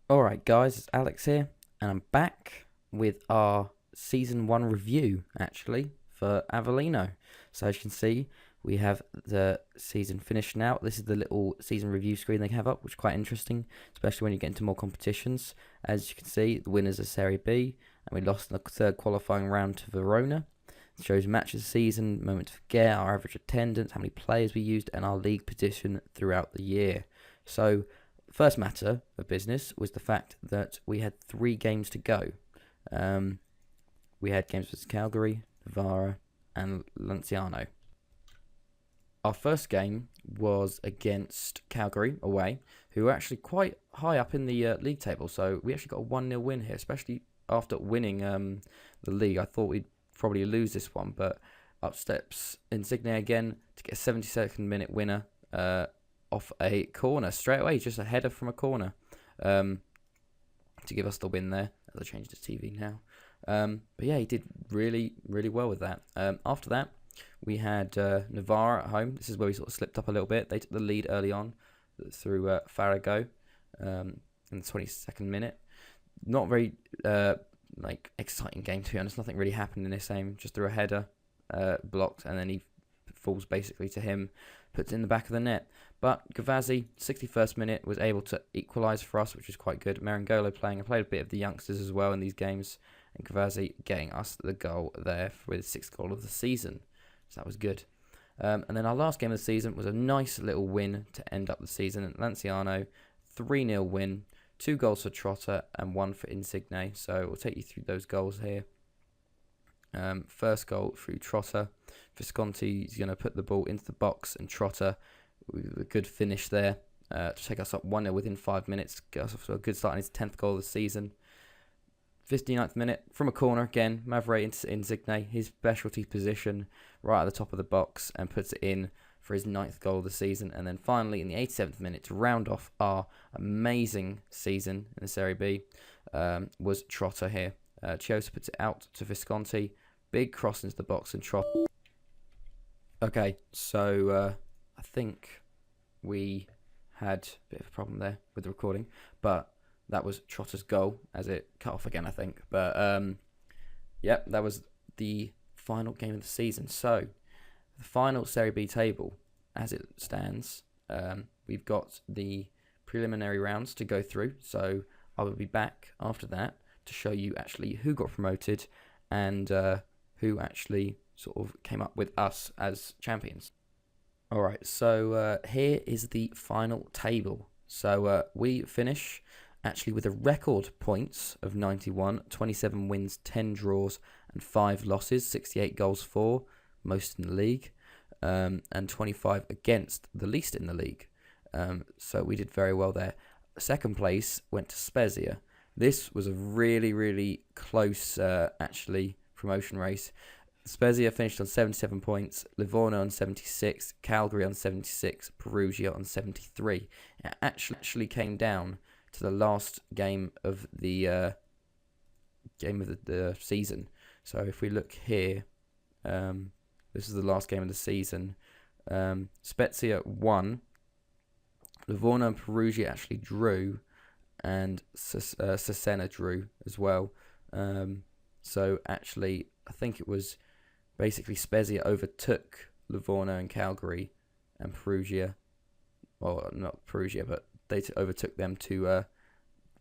Alright guys, it's Alex here, and I'm back with our Season 1 review, actually, for Avellino. So as you can see, we have the season finished now. This is the little season review screen they have up, which is quite interesting, especially when you get into more competitions. As you can see, the winners are Serie B, and we lost in the third qualifying round to Verona. It shows matches of the season, moment to forget, our average attendance, how many players we used, and our league position throughout the year. So first matter of business was the fact that we had 3 games to go. We had games versus Calgary, Novara, and Lanciano. Our first game was against Calgary away, who are actually quite high up in the league table. So we actually got a 1-0 win here, especially after winning the league. I thought we'd probably lose this one, but up steps Insigne again to get a 72nd minute winner off a corner straight away, just a header from a corner to give us the win there. As I change the TV now. But yeah, he did really, really well with that. After that, we had Novara at home. This is where we sort of slipped up a little bit. They took the lead early on through Farago in the 22nd minute. Not very exciting game, to be honest. Nothing really happened in this game. Just threw a header, blocked, and then he falls basically to him, puts it in the back of the net. But Gavazzi, 61st minute, was able to equalise for us, which is quite good. Marangolo playing. I played a bit of the youngsters as well in these games. And Gavazzi getting us the goal there with his 6th goal of the season. So that was good. And then our last game of the season was a nice little win to end up the season at Lanciano. 3-0 win. 2 goals for Trotter and 1 for Insigne. So we'll take you through those goals here. First goal through Trotter. Visconti is going to put the ball into the box, and Trotter with a good finish there to take us up 1-0 within 5 minutes. Get us off to a good start on his 10th goal of the season. 59th minute, from a corner again, Mavre Insigne, his specialty position right at the top of the box, and puts it in for his 9th goal of the season. And then finally, in the 87th minute, to round off our amazing season in the Serie B, was Trotter here. Chiosa puts it out to Visconti. Big cross into the box, and Trotter. Okay, so I think we had a bit of a problem there with the recording, but that was Trotter's goal as it cut off again, I think. But yep, that was the final game of the season. So the final Serie B table, as it stands, we've got the preliminary rounds to go through. So I will be back after that to show you actually who got promoted and who actually sort of came up with us as champions. Alright, so here is the final table. So we finish actually with a record points of 91, 27 wins, 10 draws, and 5 losses, 68 goals for, most in the league, and 25 against, the least in the league. So we did very well there. Second place went to Spezia. This was a really, really close, actually, promotion race. Spezia finished on 77 points, Livorno on 76, Calgary on 76, Perugia on 73. It actually came down to the last game of the season. So if we look here, this is the last game of the season. Spezia won, Livorno and Perugia actually drew, and Cesena drew as well. So actually, I think it was basically Spezia overtook Livorno and Calgary, and Perugia, well, not Perugia, but they overtook them to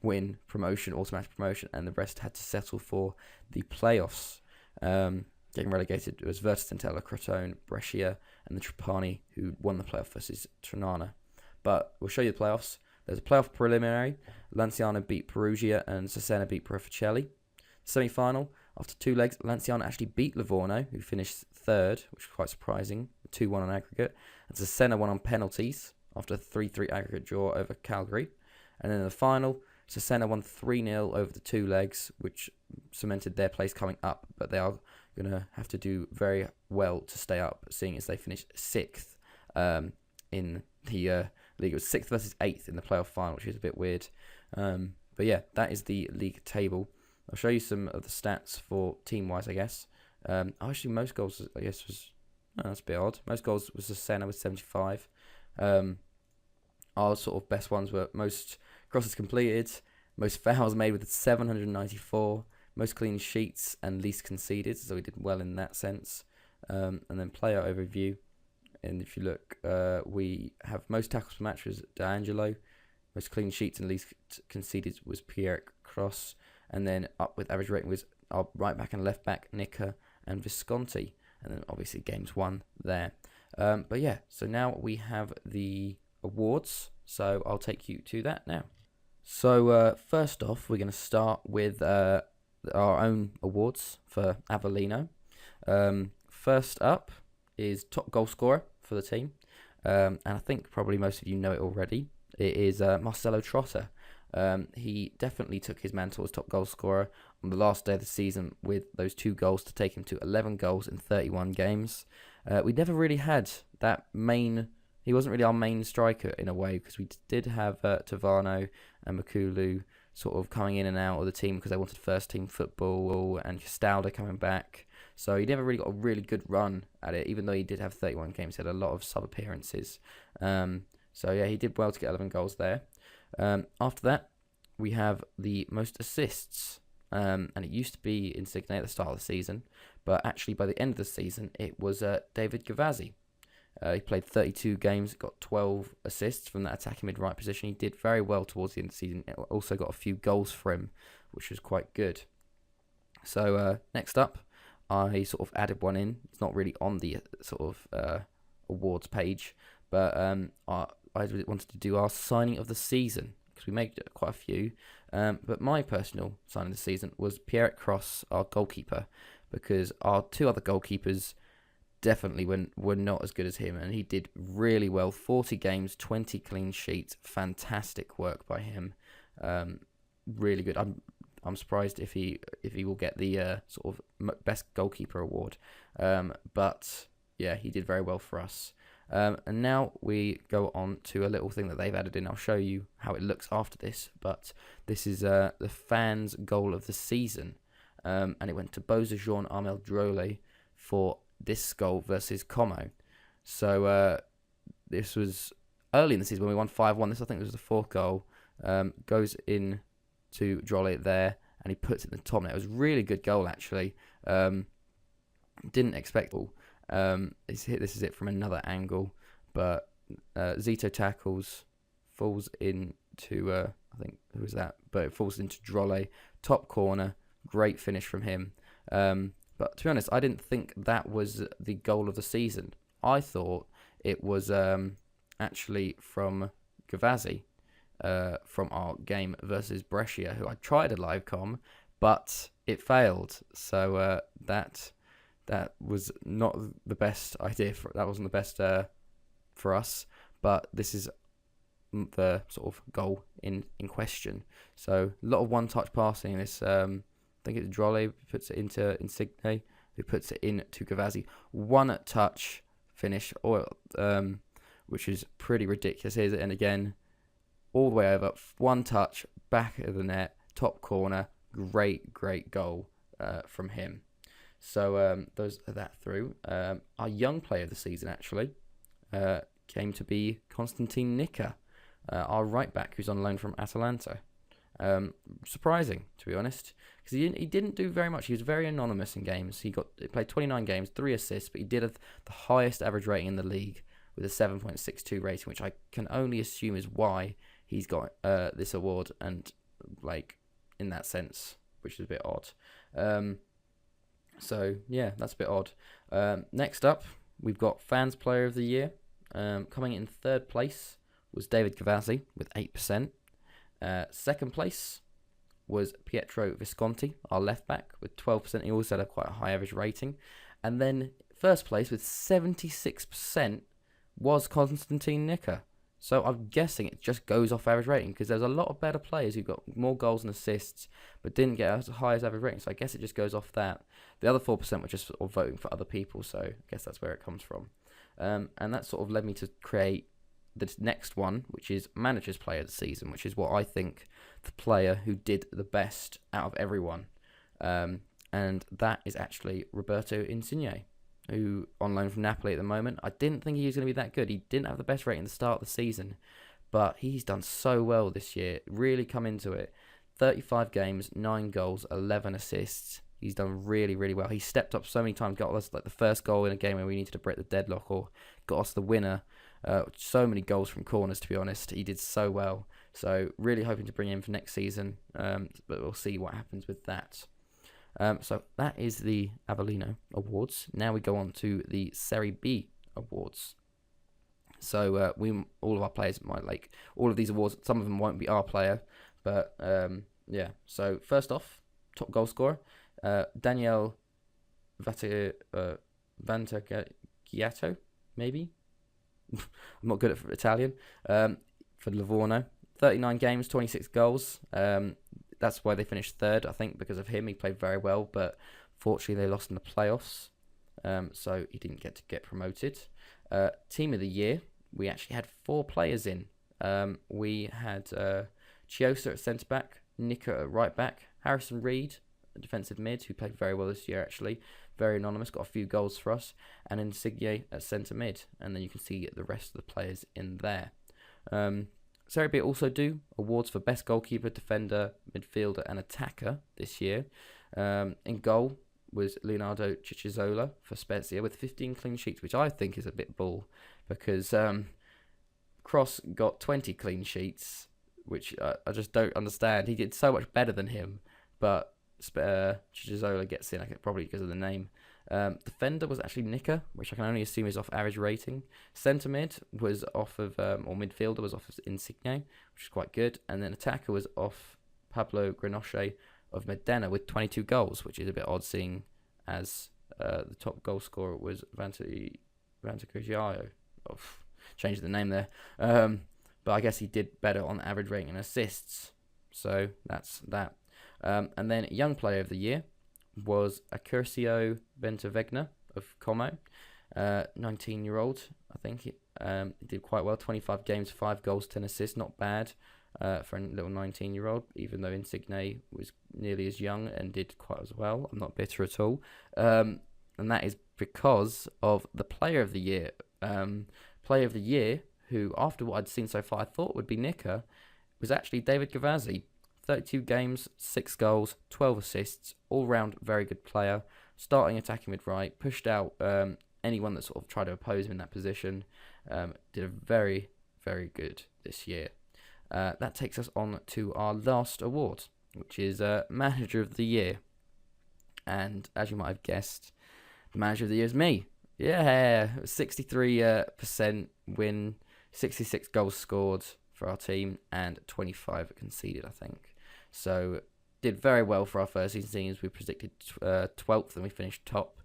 win promotion, automatic promotion, and the rest had to settle for the playoffs. Getting relegated, it was Vertentella, Crotone, Brescia, and the Trapani who won the playoff versus Trinana. But we'll show you the playoffs. There's a playoff preliminary. Lanciano beat Perugia and Cesena beat Proficelli. Semi-final, after 2 legs, Lanciano actually beat Livorno, who finished 3rd, which was quite surprising, 2-1 on aggregate. And Cesena won on penalties after a 3-3 aggregate draw over Calgary. And then in the final, Cesena won 3-0 over the 2 legs, which cemented their place coming up. But they are going to have to do very well to stay up, seeing as they finished 6th in the league. It was 6th versus 8th in the playoff final, which is a bit weird. But yeah, that is the league table. I'll show you some of the stats for team-wise, I guess. Actually, most goals, I guess, was... Oh, that's a bit odd. Most goals was Cesena with 75. Our sort of best ones were most crosses completed Most fouls made with 794. Most clean sheets and least conceded, so he did well in that sense. And then player overview. And if you look, we have most tackles per match was D'Angelo. Most clean sheets and least conceded was Pierre Cross. And then up with average rating was our right back and left back, Nika and Visconti. And then obviously games won there. But yeah, so now we have the awards. So I'll take you to that now. So first off, we're going to start with our own awards for Avellino. First up is top goal scorer for the team. And I think probably most of you know it already. It is Marcelo Trotta. He definitely took his mantle as top goal scorer on the last day of the season with those 2 goals to take him to 11 goals in 31 games. We never really had that main... He wasn't really our main striker in a way, because we did have Tavano and Makulu sort of coming in and out of the team because they wanted first team football, and Castaldo coming back. So he never really got a really good run at it, even though he did have 31 games. He had a lot of sub appearances. So yeah, he did well to get 11 goals there. After that, we have the most assists. And it used to be Insigne at the start of the season, but actually by the end of the season, it was David Gavazzi. He played 32 games, got 12 assists from that attacking mid-right position. He did very well towards the end of the season. It also got a few goals for him, which was quite good. So next up, I sort of added one in. It's not really on the sort of awards page, but I wanted to do our signing of the season, because we made quite a few. But my personal signing of the season was Pierre Cross, our goalkeeper, because our 2 other goalkeepers definitely were not as good as him, and he did really well. 40 games, 20 clean sheets, fantastic work by him. Really good. I'm surprised if he will get the sort of best goalkeeper award. But yeah, he did very well for us. And now we go on to a little thing that they've added in. I'll show you how it looks after this, but this is the fans' goal of the season, and it went to Boza Jean Armel Drole for this goal versus Como. So this was early in the season when we won 5-1. This, I think, was the 4th goal. Goes in to Drolle there, and he puts it in the top net. It was a really good goal, actually. Didn't expect it. This is it from another angle, but Zito tackles, falls into I think, who was that? But it falls into Drolle, top corner, great finish from him. But to be honest, I didn't think that was the goal of the season. I thought it was actually from Gavazzi, from our game versus Brescia, who I tried a live com, but it failed. So that was not the best idea. That wasn't the best for us. But this is the sort of goal in question. So a lot of one-touch passing in this. I think it's Drolle who puts it into Insigne, who puts it into Gavazzi. One touch finish, which is pretty ridiculous. Here's it, and again, all the way over. One touch, back of the net, top corner. Great goal from him. So those are that through. Our young player of the season, actually, came to be Konstantin Nika, our right back, who's on loan from Atalanta. Surprising, to be honest, because he didn't do very much. He was very anonymous in games. He played 29 games, 3 assists, but he did have the highest average rating in the league with a 7.62 rating, which I can only assume is why he's got this award, and like in that sense, which is a bit odd. So yeah, that's a bit odd. Next up, we've got Fans Player of the Year. Coming in 3rd place was David Gavazzi with 8%. 2nd place was Pietro Visconti, our left back, with 12%. He also had quite a high average rating. And then 1st place with 76% was Konstantin Nika. So I'm guessing it just goes off average rating, because there's a lot of better players who got more goals and assists but didn't get as high as average rating. So I guess it just goes off that. The other 4% were just sort of voting for other people, so I guess that's where it comes from. And that sort of led me to create the next one, which is Manager's Player of the Season, which is what I think the player who did the best out of everyone. And that is actually Roberto Insigne, who on loan from Napoli at the moment. I didn't think he was going to be that good. He didn't have the best rating at the start of the season, but he's done so well this year. Really come into it. 35 games, 9 goals, 11 assists. He's done really, really well. He stepped up so many times, got us like the first goal in a game where we needed to break the deadlock, or got us the winner. So many goals from corners, to be honest. He did so well. So really hoping to bring him for next season, but we'll see what happens with that. So that is the Avellino Awards. Now we go on to the Serie B Awards. So all of our players might like all of these awards. Some of them won't be our player, but yeah. So first off, top goal scorer, Daniel Vantagiato, maybe. I'm not good at Italian. For Livorno, 39 games, 26 goals. That's why they finished third, I think, because of him. He played very well, but fortunately they lost in the playoffs, so he didn't get promoted. Team of the year, we actually had 4 players in. We had Chiosa at centre back, Nika at right back, Harrison Reed, a defensive mid, who played very well this year actually, very anonymous, got a few goals for us, and Insigne at centre mid, and then you can see the rest of the players in there. Serie B also do awards for best goalkeeper, defender, midfielder, and attacker this year. In goal was Leonardo Ciccizola for Spezia with 15 clean sheets, which I think is a bit bull, because Cross got 20 clean sheets, which I just don't understand. He did so much better than him, but Ciccizola gets in, probably because of the name. Defender was actually Nika, which I can only assume is off average rating. Centre mid was off of, or midfielder was off of Insigne, which is quite good. And then attacker was off Pablo Granoche of Medina with 22 goals, which is a bit odd seeing as the top goal scorer was Vantagiato. Oh, changed the name there. But I guess he did better on average rating and assists. So that's that. And then young player of the year was Accurcio Bentavegna of Como, 19-year-old. I think he did quite well. 25 games, 5 goals, 10 assists. Not bad for a little 19-year-old, even though Insigne was nearly as young and did quite as well. I'm not bitter at all. And that is because of the player of the year. Player of the year, who, after what I'd seen so far, I thought would be Nika, was actually David Gavazzi. 32 games, 6 goals, 12 assists, all-round very good player, starting attacking mid-right, pushed out anyone that sort of tried to oppose him in that position, did a very, very good this year. That takes us on to our last award, which is Manager of the Year. And as you might have guessed, the Manager of the Year is me. Yeah, 63% win, 66 goals scored for our team, and 25 conceded, I think. So, did very well for our first season, seeing as we predicted 12th and we finished top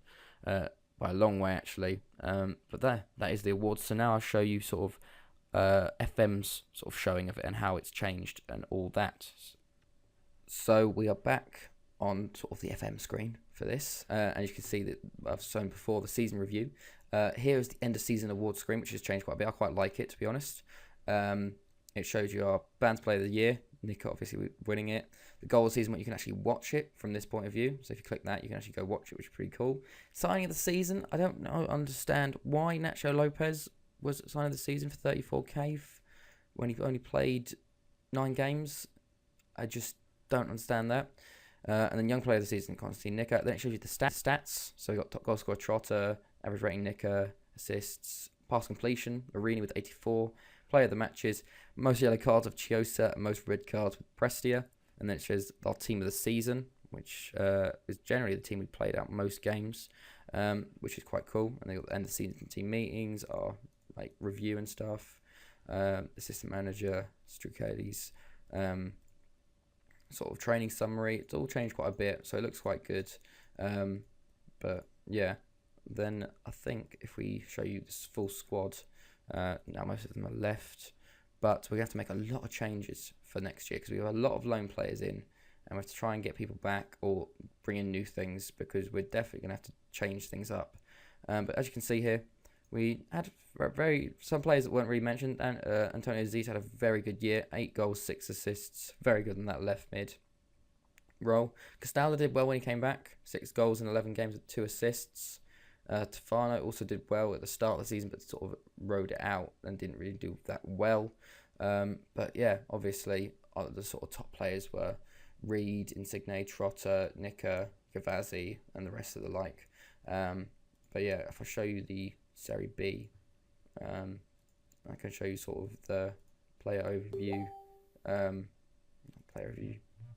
by a long way, actually. But that is the awards. So now I'll show you sort of FM's sort of showing of it and how it's changed and all that. So we are back on sort of the FM screen for this, and you can see that I've shown before the season review. Here is the end of season award screen, which has changed quite a bit. I quite like it, to be honest. It shows you our Bands Player of the Year, Nika obviously winning it. The goal of the season, you can actually watch it from this point of view. So if you click that, you can actually go watch it, which is pretty cool. Signing of the season, I don't understand why Nacho Lopez was signing of the season for 34k when he only played 9 games. I just don't understand that. And then young player of the season, Constantine Nika. Then it shows you the stats. So you got top goal scorer Trotter, average rating Nika, assists, pass completion, Marini with 84. Player of the matches, most yellow cards of Chiosa and most red cards with Prestia. And then it shows our team of the season, which is generally the team we played out most games, which is quite cool. And they got the end of the season team meetings, our like review and stuff. Assistant manager, Strucades, sort of training summary. It's all changed quite a bit, so it looks quite good. But yeah, then I think if we show you this full squad. Now most of them are left, but we have to make a lot of changes for next year because we have a lot of loan players in, and we have to try and get people back or bring in new things because we're definitely going to have to change things up. But as you can see here, we had some players that weren't really mentioned, and Antonio Aziz had a very good year, 8 goals, 6 assists, very good in that left mid role. Castalla did well when he came back, 6 goals in 11 games with 2 assists. Tefano also did well at the start of the season, but sort of rode it out and didn't really do that well. But yeah, obviously the sort of top players were Reed, Insigne, Trotter, Nika, Gavazzi, and the rest of the like. But yeah, if I show you the Serie B, I can show you sort of the player overview,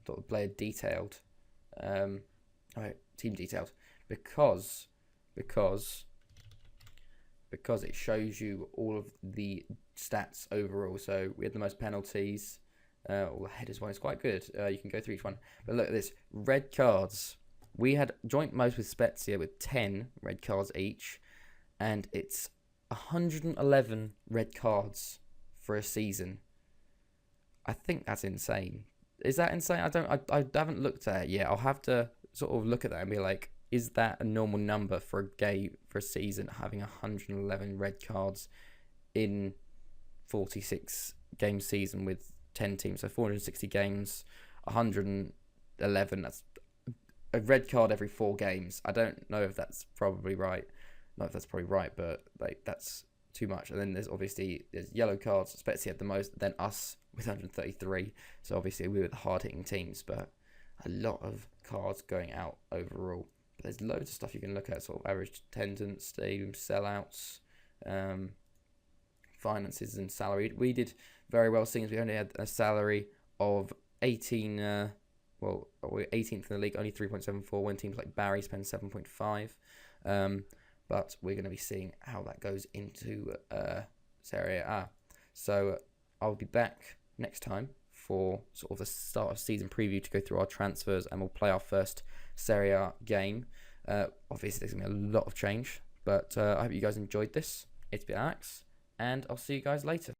sort of player detailed, team detailed, because it shows you all of the stats overall. So we had the most penalties, all the headers one is quite good. You can go through each one, but look at this: red cards. We had joint most with Spezia with 10 red cards each, and it's 111 red cards for a season. I think that's insane. Is that insane? I haven't looked at it yet. I'll have to sort of look at that and be like, is that a normal number for a game, for a season, having 111 red cards in 46 game season with 10 teams? So 460 games, 111. That's a red card every 4 games. I don't know if that's probably right. Not if that's probably right, but like that's too much. And then there's yellow cards. Spezia had the most, then us with 133. So obviously we were the hard-hitting teams, but a lot of cards going out overall. But there's loads of stuff you can look at, sort of average attendance, stadium sellouts, finances and salary. We did very well, seeing as we only had a salary of 18. We're 18th in the league, only 3.74. When teams like Barry spend 7.5. But we're going to be seeing how that goes into Serie A. So I'll be back next time for sort of the start of season preview to go through our transfers, and we'll play our first Serie A game. Obviously, there's going to be a lot of change, but I hope you guys enjoyed this. It's been Alex, and I'll see you guys later.